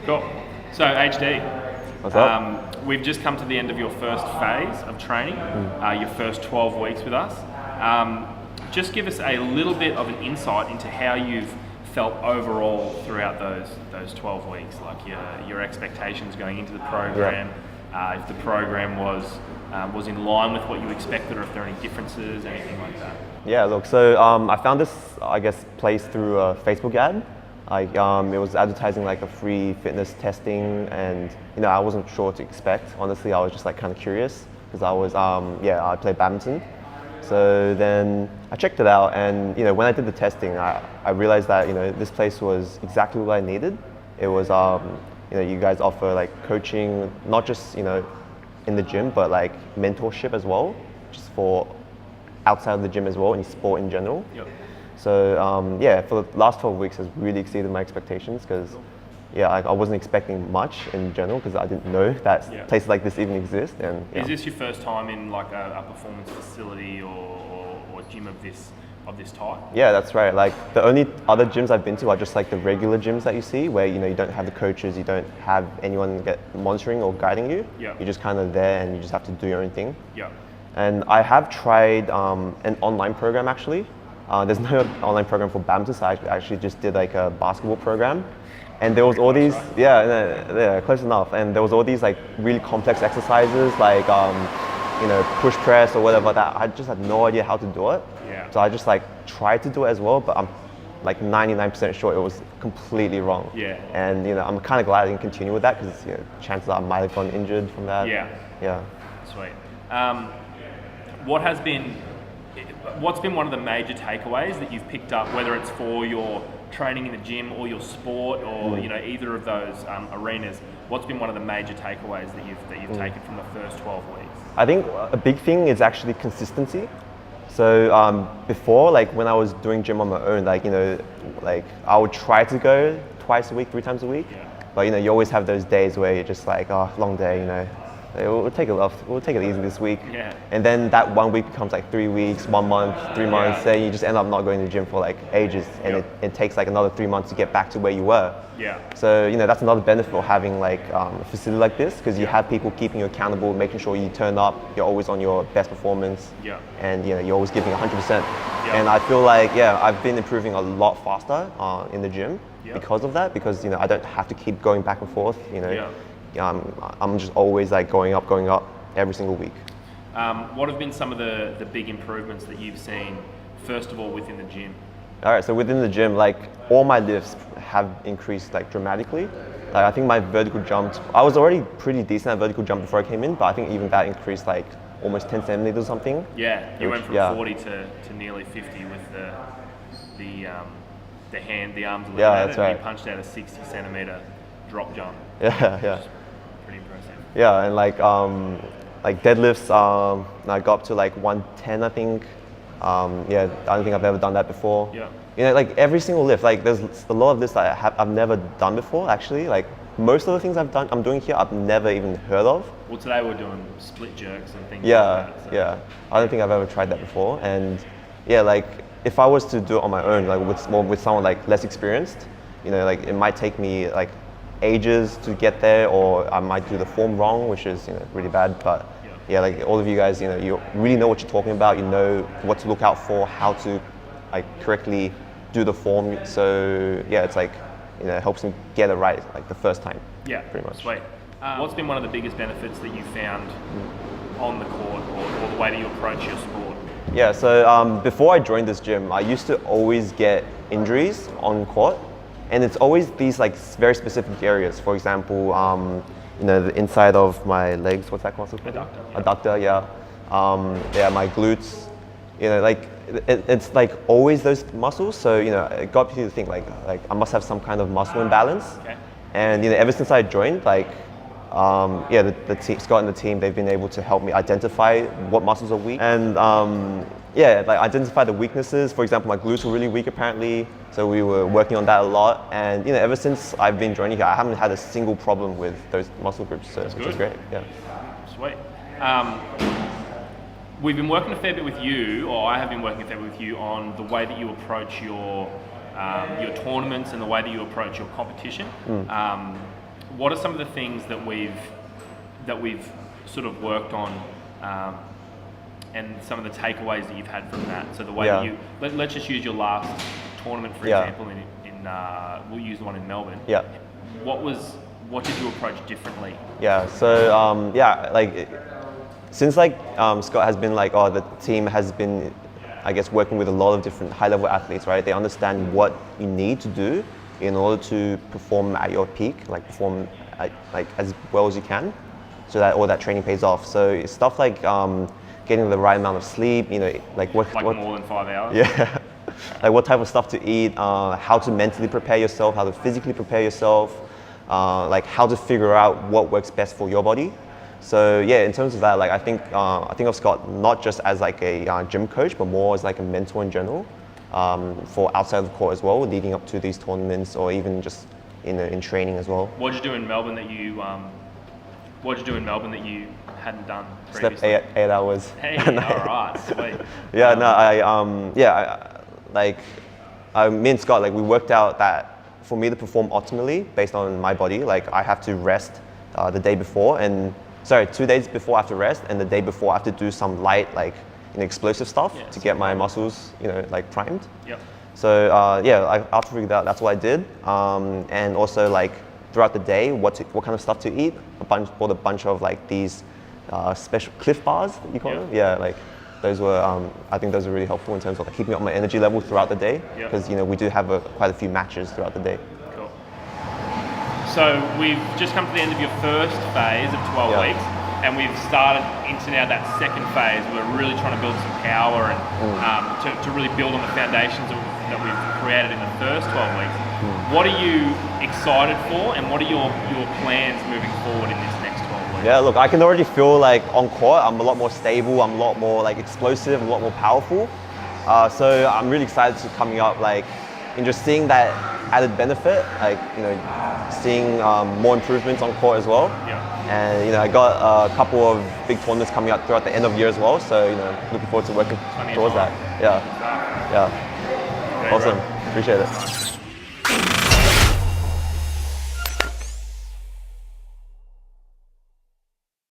Cool. So HD, What's up? we've just come to the end of your first phase of training, your first 12 weeks with us. Just give us a little bit of an insight into how you've felt overall throughout those 12 weeks, like your expectations going into the program, if the program was in line with what you expected, or if there are any differences, anything like that. Yeah, look, so I found this, I guess, place through a Facebook ad. Like, it was advertising like a free fitness testing, and I wasn't sure what to expect. Honestly, I was just like kind of curious because I play badminton. So then I checked it out, and when I did the testing, I realized that this place was exactly what I needed. It was you guys offer like coaching, not just in the gym, but like mentorship as well, just for outside of the gym as well, and sport in general. Yep. So for the last 12 weeks, has really exceeded my expectations because I wasn't expecting much in general because I didn't know that places like this even exist. And is this your first time in like a performance facility or gym of this type? Yeah, that's right. Like the only other gyms I've been to are just like the regular gyms that you see, where you don't have the coaches, you don't have anyone monitoring or guiding you. Yeah. You're just kind of there, and you just have to do your own thing. Yeah. And I have tried an online program actually. There's no online program for badminton, so I actually just did like a basketball program. And there was all these, close enough. And there was all these like really complex exercises, like push press or whatever that I just had no idea how to do it. Yeah. So I just like tried to do it as well, but I'm like 99% sure it was completely wrong. Yeah. And I'm kind of glad I didn't continue with that because chances are I might have gotten injured from that. Yeah. Yeah. Sweet. What's been one of the major takeaways that you've picked up, whether it's for your training in the gym or your sport or either of those arenas? What's been one of the major takeaways that you've taken from the first 12 weeks? I think a big thing is actually consistency. So before, like when I was doing gym on my own, like I would try to go twice a week, 3 times a week, but you always have those days where you're just like, oh, long day, We'll take it easy this week. Yeah. And then that 1 week becomes like 3 weeks, 1 month, 3 months. Then you just end up not going to the gym for like ages, and it takes like another 3 months to get back to where you were. Yeah. So that's another benefit of having like a facility like this, because you have people keeping you accountable, making sure you turn up, you're always on your best performance. Yeah. And you're always giving 100%. Yeah. And I feel like I've been improving a lot faster in the gym because of that, because I don't have to keep going back and forth. I'm just always like going up every single week. What have been some of the big improvements that you've seen, first of all, within the gym? All right, so within the gym, like all my lifts have increased like dramatically. Like I think my vertical jumps, I was already pretty decent at vertical jump before I came in, but I think even that increased like almost 10 centimeters or something. Yeah, you went from 40 to nearly 50 with the arms. Yeah, that's right. You punched out a 60 centimeter drop jump. Yeah. Pretty impressive. Yeah, and like deadlifts, I got up to like 110, I think. I don't think I've ever done that before. Yeah. Like every single lift, like there's a lot of this that I've never done before. Actually, like most of the things I'm doing here, I've never even heard of. Well, today we're doing split jerks and things. Yeah, like that, so. yeah. I don't think I've ever tried that before, and like if I was to do it on my own, like with someone like less experienced, like it might take me like ages to get there, or I might do the form wrong, which is really bad. But like all of you guys, you really know what you're talking about. You know what to look out for, how to like correctly do the form. So it's like it helps me get it right like the first time. Yeah, pretty much. Sweet. What's been one of the biggest benefits that you found on the court, or the way that you approach your sport? Yeah, so before I joined this gym, I used to always get injuries on court. And it's always these like very specific areas. For example, the inside of my legs. What's that muscle called? Adductor. Yeah. My glutes. Like it's like always those muscles. So it got me to think like I must have some kind of muscle imbalance. Okay. And ever since I joined, like the team, Scott and the team, they've been able to help me identify what muscles are weak and like identify the weaknesses. For example, my glutes were really weak apparently, so we were working on that a lot. And ever since I've been joining here, I haven't had a single problem with those muscle groups, so which is great. Yeah. Sweet. We've been working a fair bit with you, or I have been working a fair bit with you on the way that you approach your tournaments and the way that you approach your competition. what are some of the things that we've sort of worked on, and some of the takeaways that you've had from that? So the way that you let's just use your last tournament for example. We'll use the one in Melbourne. Yeah. What did you approach differently? Yeah. So since like Scott has been like, the team has been, I guess, working with a lot of different high-level athletes, right? They understand what you need to do in order to perform at your peak, like perform like as well as you can, so that all that training pays off. So it's stuff like getting the right amount of sleep, like what more than 5 hours. Yeah. Like what type of stuff to eat, how to mentally prepare yourself, how to physically prepare yourself, like how to figure out what works best for your body. So yeah, in terms of that, like I think of Scott not just as like a gym coach, but more as like a mentor in general, for outside of the court as well, leading up to these tournaments or even just in training as well. What did you do in Melbourne that you hadn't done previously? Slept 8 hours. Hey, all right, sweet. Yeah, me and Scott, like we worked out that for me to perform optimally based on my body, like I have to rest the day before, 2 days before I have to rest, and the day before I have to do some light, like explosive stuff to get my muscles, like primed. Yep. So after figured out, that's what I did, and also like throughout the day, what kind of stuff to eat. Bought a bunch of like these special Cliff Bars, you call them. Yeah, like those were. I think those are really helpful in terms of like keeping up my energy level throughout the day, because we do have quite a few matches throughout the day. Cool. So we've just come to the end of your first phase of 12 weeks, and we've started into now that second phase. We're really trying to build some power and to really build on the foundations that we've created in the first 12 weeks. What are you excited for, and what are your plans moving forward in this next 12 weeks? Yeah, look, I can already feel like on court, I'm a lot more stable, I'm a lot more like explosive, a lot more powerful. So I'm really excited to coming up, like, and just seeing that added benefit, like, seeing more improvements on court as well. Yeah. And I got a couple of big tournaments coming up throughout the end of year as well. So looking forward to working towards that. Yeah. Great, awesome. Right. Appreciate it.